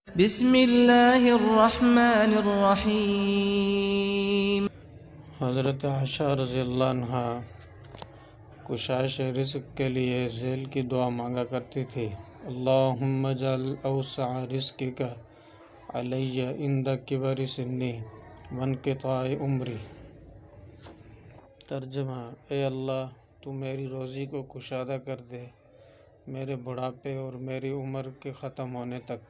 بسم اللہ الرحمن الرحیم۔ حضرت عائشہ رضی اللہ عنہ کشائش رزق کے لیے ذیل کی دعا مانگا کرتی تھی: اللہم اجعل اوسع رزقک علی عند کبر سنی وانقطاع عمری۔ ترجمہ: اے اللہ، تو میری روزی کو کشادہ کر دے میرے بڑھاپے اور میری عمر کے ختم ہونے تک۔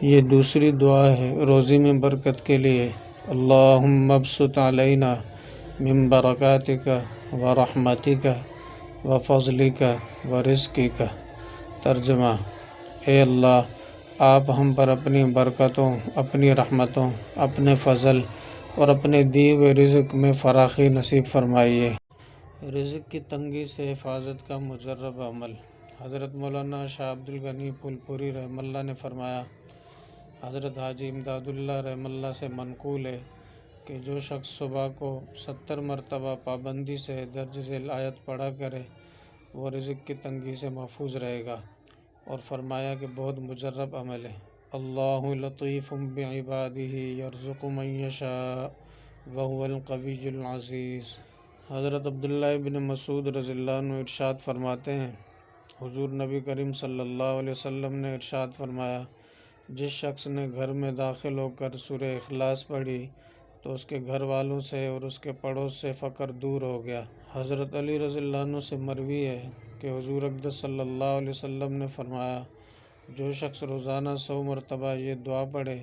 یہ دوسری دعا ہے روزی میں برکت کے لیے: اللہم ابسط علینا من برکاتک ورحمتک وفضلک ورزقک۔ ترجمہ: اے اللہ، آپ ہم پر اپنی برکتوں، اپنی رحمتوں، اپنے فضل اور اپنے دیے ہوئے رزق میں فراخی نصیب فرمائیے۔ رزق کی تنگی سے حفاظت کا مجرب عمل۔ حضرت مولانا شاہ عبد الغنی پھولپوری رحمہ اللہ نے فرمایا: حضرت حاجی امداد اللہ رحمہ اللہ سے منقول ہے کہ جو شخص صبح کو 70 مرتبہ پابندی سے درج ذیل آیت پڑھا کرے وہ رزق کی تنگی سے محفوظ رہے گا، اور فرمایا کہ بہت مجرب عمل ہے۔ اللہ لطیف بعبادہ یرزق من یشاء وہو القوی العزیز۔ حضرت عبداللہ بن مسعود رضی اللہ عنہ ارشاد فرماتے ہیں: حضور نبی کریم صلی اللہ علیہ وسلم نے ارشاد فرمایا، جس شخص نے گھر میں داخل ہو کر سورہ اخلاص پڑھی تو اس کے گھر والوں سے اور اس کے پڑوس سے فقر دور ہو گیا۔ حضرت علی رضی اللہ عنہ سے مروی ہے کہ حضور اقدس صلی اللہ علیہ وسلم نے فرمایا، جو شخص روزانہ 100 مرتبہ یہ دعا پڑھے: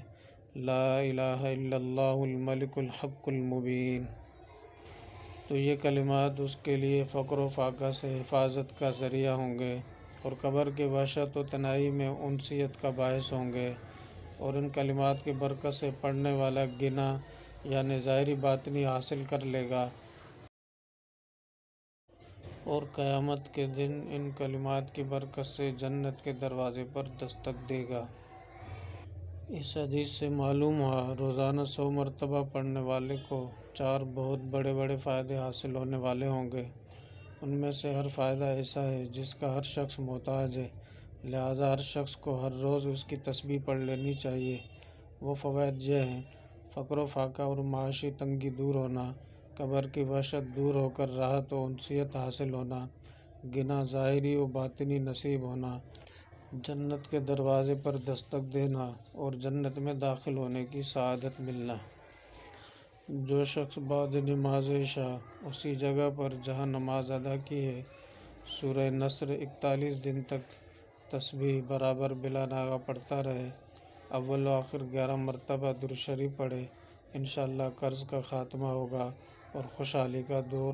لا الہ الا اللہ الملک الحق المبین، تو یہ کلمات اس کے لیے فقر و فاقہ سے حفاظت کا ذریعہ ہوں گے اور قبر کی وحشت و تنہائی میں انسیت کا باعث ہوں گے، اور ان کلمات کی برکت سے پڑھنے والا غنا یعنی ظاہری باطنی حاصل کر لے گا، اور قیامت کے دن ان کلمات کی برکت سے جنت کے دروازے پر دستک دے گا۔ اس حدیث سے معلوم ہوا روزانہ 100 مرتبہ پڑھنے والے کو 4 بہت بڑے بڑے فائدے حاصل ہونے والے ہوں گے۔ ان میں سے ہر فائدہ ایسا ہے جس کا ہر شخص محتاج ہے، لہٰذا ہر شخص کو ہر روز اس کی تسبیح پڑھ لینی چاہیے۔ وہ فوائد یہ ہیں: فقر و فاقہ اور معاشی تنگی دور ہونا، قبر کی وحشت دور ہو کر راحت و انسیت حاصل ہونا، غنا ظاہری و باطنی نصیب ہونا، جنت کے دروازے پر دستک دینا اور جنت میں داخل ہونے کی سعادت ملنا۔ جو شخص بعد نماز عشاء اسی جگہ پر جہاں نماز ادا کی ہے سورہ نصر 41 دن تک تسبیح برابر بلا ناغہ پڑھتا رہے، اول و آخر 11 مرتبہ درود شریف پڑھے، انشاءاللہ قرض کا خاتمہ ہوگا اور خوشحالی کا دور